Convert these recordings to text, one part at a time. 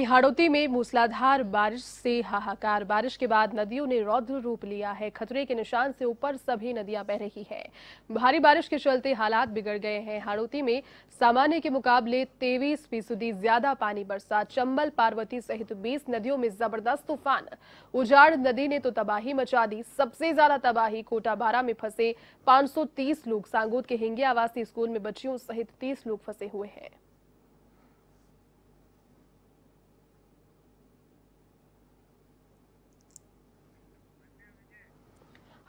हाड़ौती में मूसलाधार बारिश से हाहाकार। बारिश के बाद नदियों ने रौद्र रूप लिया है। खतरे के निशान से ऊपर सभी नदियां बह रही हैं। भारी बारिश के चलते हालात बिगड़ गए हैं। हाड़ौती में सामान्य के मुकाबले 23% ज्यादा पानी बरसा। चंबल, पार्वती सहित 20 नदियों में जबरदस्त तूफान। उजाड़ नदी ने तो तबाही मचा दी। सबसे ज्यादा तबाही कोटाबारा में फंसे 530 लोग। सांगोद के हिंगे आवासीय स्कूल में बच्चियों सहित 30 लोग फंसे हुए हैं।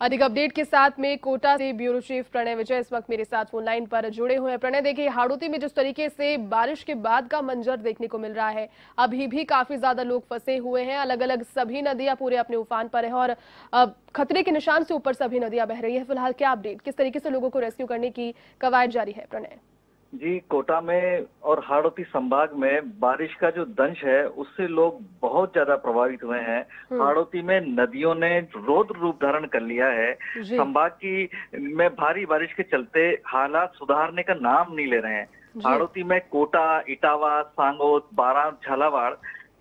अधिक अपडेट के साथ में कोटा से ब्यूरो चीफ प्रणय विजय इस वक्त मेरे साथ फोन लाइन पर जुड़े हुए हैं। प्रणय, देखिए हाड़ौती में जिस तरीके से बारिश के बाद का मंजर देखने को मिल रहा है, अभी भी काफी ज्यादा लोग फंसे हुए हैं। अलग अलग सभी नदियां पूरे अपने उफान पर है और खतरे के निशान से ऊपर सभी नदियां बह रही है। फिलहाल क्या अपडेट, किस तरीके से लोगों को रेस्क्यू करने की कवायद जारी है? प्रणय जी, कोटा में और हाड़ौती संभाग में बारिश का जो दंश है उससे लोग बहुत ज्यादा प्रभावित हुए हैं। हाड़ौती में नदियों ने रौद्र रूप धारण कर लिया है। संभाग की में भारी बारिश के चलते हालात सुधारने का नाम नहीं ले रहे हैं। हाड़ौती में कोटा, इटावा, सांगोद, बारां, झालावाड़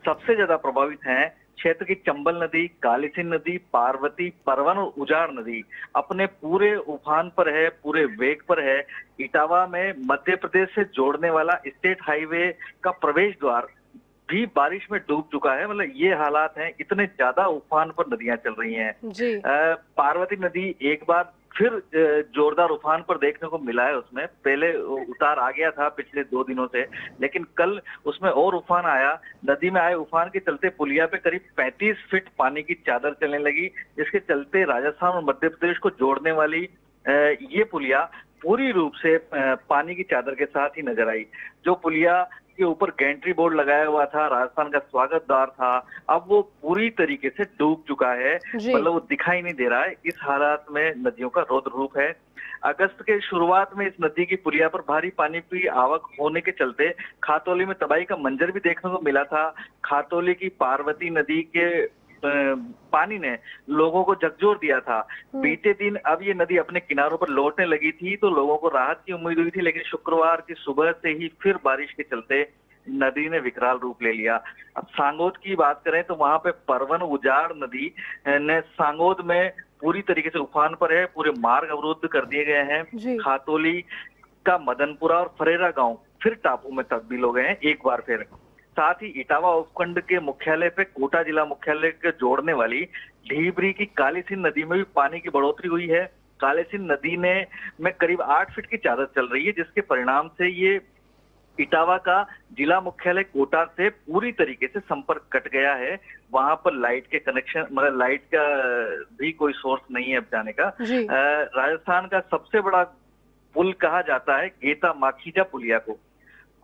सबसे ज्यादा प्रभावित हैं। क्षेत्र की चंबल नदी, कालीसिंध नदी, पार्वती, परवन और उजाड़ नदी अपने पूरे उफान पर है, पूरे वेग पर है। इटावा में मध्य प्रदेश से जोड़ने वाला स्टेट हाईवे का प्रवेश द्वार भी बारिश में डूब चुका है। मतलब ये हालात हैं, इतने ज्यादा उफान पर नदियां चल रही हैं। पार्वती नदी एक बार फिर जोरदार उफान पर देखने को मिला है। उसमें पहले उतार आ गया था पिछले 2 दिनों से, लेकिन कल उसमें और उफान आया। नदी में आए उफान के चलते पुलिया पे करीब 35 फीट पानी की चादर चलने लगी, जिसके चलते राजस्थान और मध्य प्रदेश को जोड़ने वाली ये पुलिया पूरी रूप से पानी की चादर के साथ ही नजर आई। जो पुलिया के ऊपर गैंट्री बोर्ड लगाया हुआ था, राजस्थान का स्वागत द्वार था, अब वो पूरी तरीके से डूब चुका है। मतलब वो दिखाई नहीं दे रहा है। इस हालात में नदियों का रौद्र रूप है। अगस्त के शुरुआत में इस नदी की पुलिया पर भारी पानी की आवक होने के चलते खातौली में तबाही का मंजर भी देखने को मिला था। खातौली की पार्वती नदी के पानी ने लोगों को झकझोर दिया था। बीते दिन अब ये नदी अपने किनारों पर लौटने लगी थी तो लोगों को राहत की उम्मीद हुई थी, लेकिन शुक्रवार की सुबह से ही फिर बारिश के चलते नदी ने विकराल रूप ले लिया। अब सांगोद की बात करें तो वहां पे परवन उजाड़ नदी ने सांगोद में पूरी तरीके से उफान पर है। पूरे मार्ग अवरुद्ध कर दिए गए हैं। खातौली का मदनपुरा और फरेरा गांव फिर टापू में तब्दील हो गए हैं एक बार फिर। साथ ही इटावा उपखंड के मुख्यालय पे कोटा जिला मुख्यालय के जोड़ने वाली ढीबरी की कालीसिंध नदी में भी पानी की बढ़ोतरी हुई है। कालीसिंध नदी में करीब 8 फीट की चादर चल रही है, जिसके परिणाम से ये इटावा का जिला मुख्यालय कोटा से पूरी तरीके से संपर्क कट गया है। वहां पर लाइट के कनेक्शन, मतलब लाइट का भी कोई सोर्स नहीं है अब जाने का। राजस्थान का सबसे बड़ा पुल कहा जाता है गेता माखीजा पुलिया को।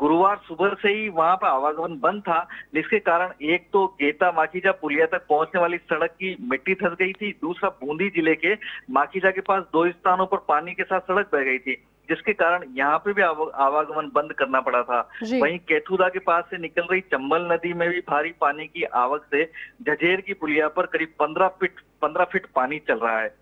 गुरुवार सुबह से ही वहां पर आवागमन बंद था, जिसके कारण एक तो गेता माखीजा पुलिया तक पहुंचने वाली सड़क की मिट्टी धंस गई थी, दूसरा बूंदी जिले के माखीजा के पास 2 स्थानों पर पानी के साथ सड़क बह गई थी, जिसके कारण यहाँ पे भी आवागमन बंद करना पड़ा था। वहीं केथुदा के पास से निकल रही चंबल नदी में भी भारी पानी की आवक से झजेर की पुलिया पर करीब 15 फीट पानी चल रहा है।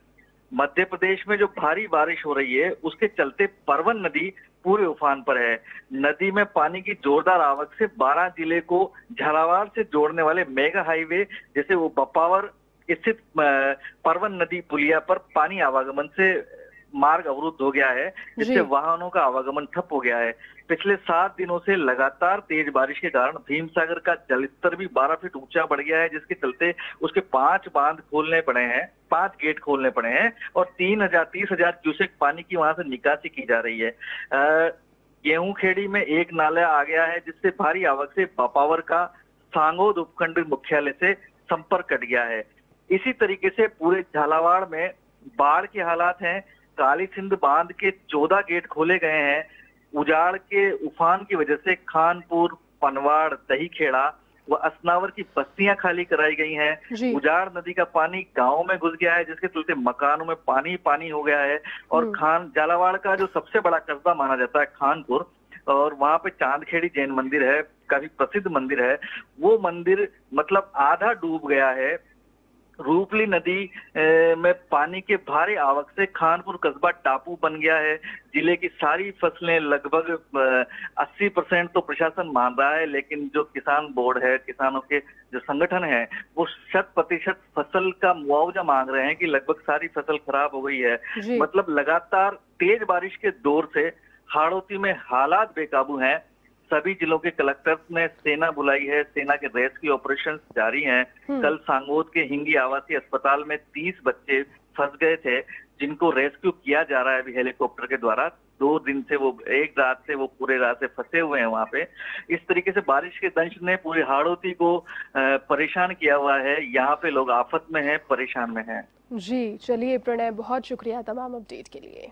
मध्य प्रदेश में जो भारी बारिश हो रही है उसके चलते परवन नदी पूरे उफान पर है। नदी में पानी की जोरदार आवक से 12 जिले को झालावाड़ से जोड़ने वाले मेगा हाईवे जैसे वो बपावर स्थित परवन नदी पुलिया पर पानी आवागमन से मार्ग अवरुद्ध हो गया है, जिससे वाहनों का आवागमन ठप हो गया है। पिछले 7 दिनों से लगातार तेज बारिश के कारण भीमसागर का जलस्तर भी 12 फीट ऊंचा बढ़ गया है, जिसके चलते उसके 5 बांध खोलने पड़े हैं, 5 गेट खोलने पड़े हैं और 30,000 क्यूसेक पानी की वहां से निकासी की जा रही है। गेहूं खेड़ी में एक नाला आ गया है, जिससे भारी आवक से बपावर का सांगोद उपखंड मुख्यालय से संपर्क कट गया है। इसी तरीके से पूरे झालावाड़ में बाढ़ के हालात हैं। कालीसिंध बांध के 14 गेट खोले गए हैं। उजाड़ के उफान की वजह से खानपुर, पनवाड़, दहीखेड़ा व असनावर की बस्तियां खाली कराई गई हैं। उजाड़ नदी का पानी गांव में घुस गया है, जिसके चलते मकानों में पानी हो गया है। और झालावाड़ का जो सबसे बड़ा कस्बा माना जाता है खानपुर, और वहां पे चांदखेड़ी जैन मंदिर है, काफी प्रसिद्ध मंदिर है, वो मंदिर मतलब आधा डूब गया है। रूपली नदी में पानी के भारी आवक से खानपुर कस्बा टापू बन गया है। जिले की सारी फसलें लगभग 80% तो प्रशासन मान रहा है, लेकिन जो किसान बोर्ड है, किसानों के जो संगठन है, वो 100% फसल का मुआवजा मांग रहे हैं कि लगभग सारी फसल खराब हो गई है। मतलब लगातार तेज बारिश के दौर से हाड़ौती में हालात बेकाबू हैं। सभी जिलों के कलेक्टर्स ने सेना बुलाई है, सेना के रेस्क्यू ऑपरेशन जारी हैं। कल सांगोद के हिंगी आवासीय अस्पताल में 30 बच्चे फंस गए थे, जिनको रेस्क्यू किया जा रहा है अभी हेलीकॉप्टर के द्वारा। 2 दिन से वो, एक रात से वो पूरे रात से फंसे हुए हैं वहां पे। इस तरीके से बारिश के दंश ने पूरे हाड़ौती को परेशान किया हुआ है। यहाँ पे लोग आफत में हैं, परेशान में हैं। जी चलिए प्रणय, बहुत शुक्रिया तमाम अपडेट के लिए।